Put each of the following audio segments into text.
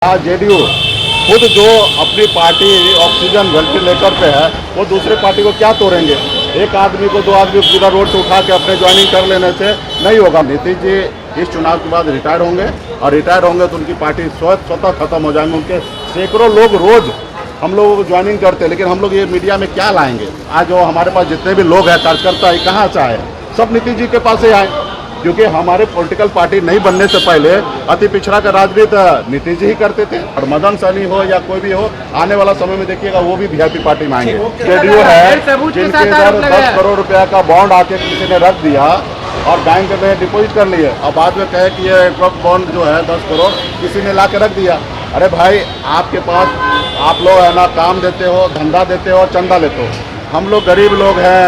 JDU खुद जो अपनी पार्टी ऑक्सीजन वेंटिलेटर पे है वो दूसरे पार्टी को क्या तोड़ेंगे। एक आदमी को दो आदमी पूरा रोड से उठा के अपने ज्वाइनिंग कर लेने से नहीं होगा। नीतीश जी इस चुनाव के बाद रिटायर होंगे और रिटायर होंगे तो उनकी पार्टी स्वतः खत्म हो जाएंगे। उनके सैकड़ों लोग रोज हम लोगों को ज्वाइनिंग करते हैं, लेकिन हम लोग ये मीडिया में क्या लाएंगे। आज जो हमारे पास जितने भी लोग हैं कार्यकर्ता है कहाँ से आए, सब नीतीश जी के पास से आए, क्योंकि हमारे पॉलिटिकल पार्टी नहीं बनने से पहले अति पिछड़ा का राजनीति नीतीश जी ही करते थे। और मदन सहनी हो या कोई भी हो, आने वाला समय में देखिएगा वो भी वीआईपी पार्टी में आएंगे। जेडीयू है जिनके इधर 10 करोड़ रुपया का बॉन्ड आके किसी ने रख दिया और बैंक में डिपॉजिट कर लिए और बाद में कहे कि ये ट्रक बॉन्ड जो है 10 करोड़ किसी ने ला के रख दिया। अरे भाई, आपके पास आप लोग है ना, काम देते हो, धंधा देते हो, चंदा लेते हो। हम लोग गरीब लोग हैं,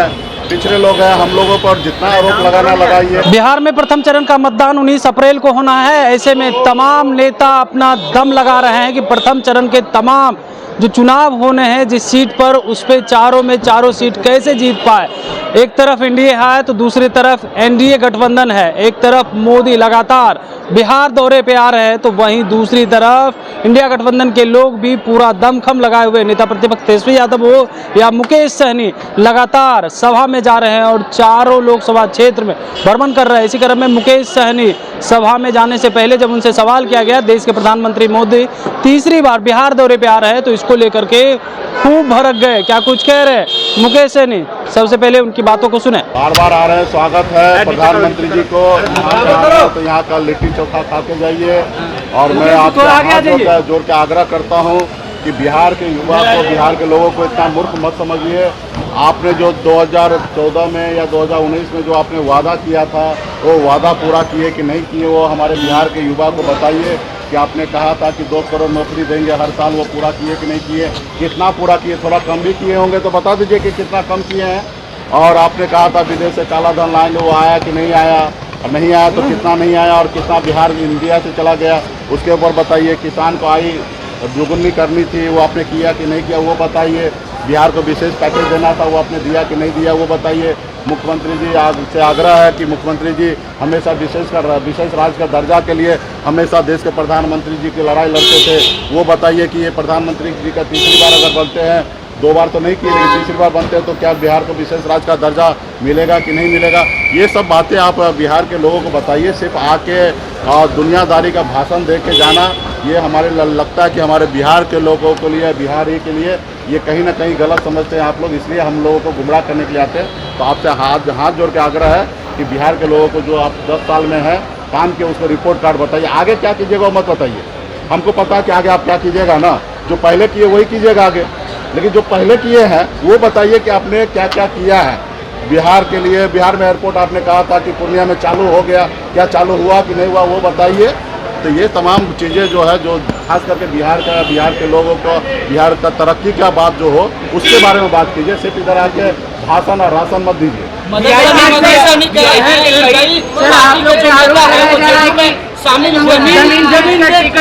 पिछड़े लोग हैं, हम लोगों पर जितना आरोप लगाना लगाइए। बिहार में प्रथम चरण का मतदान 19 अप्रैल को होना है। ऐसे में तमाम नेता अपना दम लगा रहे हैं कि प्रथम चरण के तमाम जो चुनाव होने हैं जिस सीट पर, उस पे चारों सीट कैसे जीत पाए। एक तरफ एनडीए है तो दूसरी तरफ एनडीए गठबंधन है। एक तरफ मोदी लगातार बिहार दौरे पे आ रहे हैं तो वहीं दूसरी तरफ इंडिया गठबंधन के लोग भी पूरा दमखम लगाए हुए, नेता प्रतिपक्ष तेजस्वी यादव हो या मुकेश सहनी, लगातार सभा में जा रहे हैं और चारों लोकसभा क्षेत्र में भ्रमण कर रहे हैं। इसी क्रम में मुकेश सहनी सभा में जाने से पहले जब उनसे सवाल किया गया, देश के प्रधानमंत्री मोदी तीसरी बार बिहार दौरे पे आ रहे हैं तो इसको लेकर के खूब भड़क गए। क्या कुछ कह रहे हैं मुकेश सहनी, सबसे पहले उनकी बातों को सुने। बार बार आ रहे हैं, स्वागत है प्रधानमंत्री जी को। तो यहाँ का लिट्टी चोखा खा के जाइए। और मैं आपसे जोर के आग्रह करता हूँ कि बिहार के युवा को, बिहार के लोगों को इतना मूर्ख मत समझिए। आपने जो 2014 में या 2019 में जो आपने वादा किया था, वो वादा पूरा किए कि नहीं किए, वो हमारे बिहार के युवा को बताइए। कि आपने कहा था कि 2 करोड़ नौकरी देंगे हर साल, वो पूरा किए कि नहीं किए, कितना पूरा किए, थोड़ा कम भी किए होंगे तो बता दीजिए कि कितना कम किए हैं। और आपने कहा था विदेश से काला धन लाएंगे, वो आया कि नहीं आया, और नहीं आया तो कितना नहीं आया और कितना बिहार इंडिया से चला गया, उसके ऊपर बताइए। किसान को आई दुगुनी करनी थी, वो आपने किया कि नहीं किया, वो बताइए। बिहार को विशेष पैकेज देना था, वो आपने दिया कि नहीं दिया, वो बताइए। मुख्यमंत्री जी से आग्रह है कि मुख्यमंत्री जी हमेशा विशेष राज्य का दर्जा के लिए हमेशा देश के प्रधानमंत्री जी की लड़ाई लड़ते थे, वो बताइए कि ये प्रधानमंत्री जी का तीसरी बार अगर बनते हैं, 2 बार तो नहीं किए लेकिन तीसरी बार बनते हैं तो क्या बिहार को विशेष राज्य का दर्जा मिलेगा कि नहीं मिलेगा। ये सब बातें आप बिहार के लोगों को बताइए। सिर्फ आके दुनियादारी का भाषण दे के जाना, ये हमारे लगता है कि हमारे बिहार के लोगों के लिए, बिहार ही के लिए ये कहीं ना कहीं गलत समझते हैं आप लोग, इसलिए हम लोगों को गुमराह करने के लिए आते हैं। तो आपसे हाथ जोड़ के आग्रह है कि बिहार के लोगों को जो आप 10 साल में है काम के, उसको रिपोर्ट कार्ड बताइए। आगे क्या कीजिएगा वो मत बताइए, हमको पता है कि आगे आप क्या कीजिएगा ना, जो पहले किए वही कीजिएगा आगे, लेकिन जो पहले किए हैं वो बताइए कि आपने क्या क्या किया है बिहार के लिए। बिहार में एयरपोर्ट आपने कहा था कि पूर्णिया में चालू हो गया, क्या चालू हुआ कि नहीं हुआ, वो बताइए। तो ये तमाम चीज़ें जो है, जो खास करके बिहार के लोगों को, बिहार का तरक्की का बात जो हो उसके बारे में बात कीजिए। सिर्फ इधर आके भाषण और राशन मत दीजिए।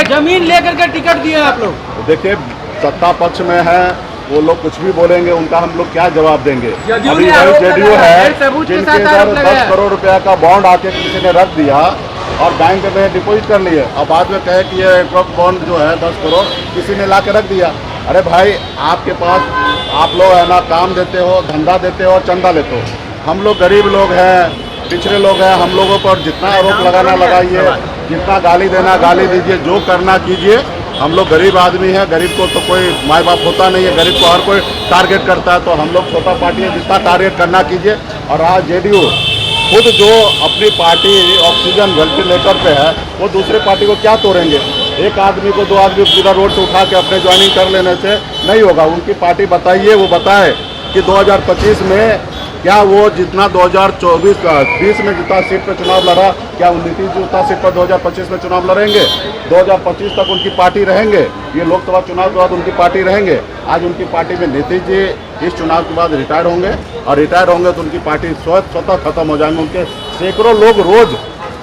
जमीन लेकर के टिकट दिए आप लोग। तो देखिए, सत्ता पक्ष में है, वो लोग कुछ भी बोलेंगे, उनका हम लोग क्या जवाब देंगे। अभी वही जेडीयू है जिनके इधर 10 करोड़ रुपया का बॉन्ड आके किसी ने रख दिया और बैंक में डिपॉजिट कर लिए और बाद में कहे कि ये ट्रक बॉन्ड जो है 10 करोड़ किसी ने ला के रख दिया। अरे भाई, आपके पास आप लोग है ना, काम देते हो, धंधा देते हो, चंदा लेते हो। हम लोग गरीब लोग हैं, पिछड़े लोग हैं, हम लोगों पर जितना आरोप लगाना लगाइए, जितना गाली देना गाली दीजिए, जो करना कीजिए। हम लोग गरीब आदमी हैं, गरीब को तो कोई माँ बाप होता नहीं है, गरीब को हर कोई टारगेट करता है। तो हम लोग छोटा पार्टी है, जितना टारगेट करना कीजिए। और आज जेडीयू खुद जो अपनी पार्टी ऑक्सीजन वेंटिलेटर पे है, वो दूसरे पार्टी को क्या तोड़ेंगे। एक आदमी को 2 आदमी पूरा रोड से उठा के अपने ज्वाइनिंग कर लेने से नहीं होगा। उनकी पार्टी बताइए, वो बताए कि 2025 में क्या वो जितना 2020 में जितना सीट पर चुनाव लड़ा, क्या नीतीश जी उतना सीट पर 2025 में चुनाव लड़ेंगे। 2025 तक उनकी पार्टी रहेंगे, ये लोकसभा चुनाव के बाद उनकी पार्टी रहेंगे। आज उनकी पार्टी में नीतीश जी इस चुनाव के बाद रिटायर होंगे और रिटायर होंगे तो उनकी पार्टी स्वतः खत्म हो जाएंगे। उनके सैकड़ों लोग रोज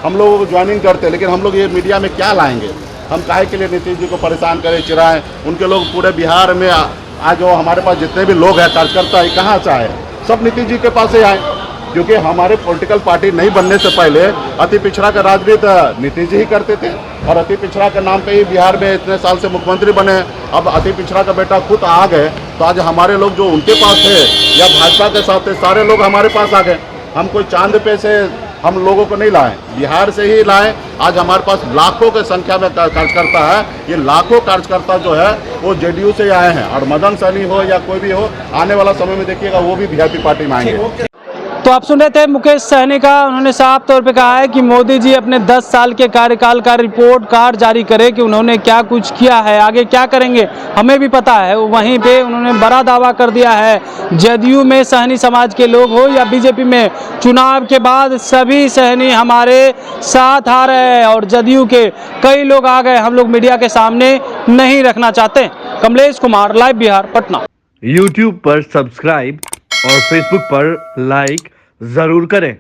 हम लोगों को ज्वाइनिंग करते हैं, लेकिन हम लोग ये मीडिया में क्या लाएंगे। हम काहे के लिए नीतीश जी को परेशान करें, चिराएं। उनके लोग पूरे बिहार में आज जो हमारे पास जितने भी लोग हैं कार्यकर्ता है कहाँ से आए, सब नीतीश जी के पास से आए, क्योंकि हमारे पॉलिटिकल पार्टी नहीं बनने से पहले अति पिछड़ा का राजनीति नीतीश जी ही करते थे और अति पिछड़ा के नाम पे ही बिहार में इतने साल से मुख्यमंत्री बने। अब अति पिछड़ा का बेटा खुद आ गए तो आज हमारे लोग जो उनके पास थे या भाजपा के साथ थे सारे लोग हमारे पास आ गए। हम कोई चांद पे से हम लोगों को नहीं लाए, बिहार से ही लाए। आज हमारे पास लाखों की संख्या में कार्यकर्ता है। ये लाखों कार्यकर्ता जो है वो जेडीयू से आए हैं और मदन सहनी हो या कोई भी हो, आने वाला समय में देखिएगा वो भी वीआईपी पार्टी में आएंगे। तो आप सुन रहे थे मुकेश सहनी का। उन्होंने साफ तौर पे कहा है कि मोदी जी अपने 10 साल के कार्यकाल का रिपोर्ट कार्ड जारी करे कि उन्होंने क्या कुछ किया है, आगे क्या करेंगे हमें भी पता है। वहीं पे उन्होंने बड़ा दावा कर दिया है, जदयू में सहनी समाज के लोग हो या बीजेपी में, चुनाव के बाद सभी सहनी हमारे साथ आ रहे हैं और जदयू के कई लोग आ गए, हम लोग मीडिया के सामने नहीं रखना चाहते। कमलेश कुमार, लाइव बिहार, पटना। YouTube पर सब्सक्राइब और Facebook पर लाइक जरूर करें।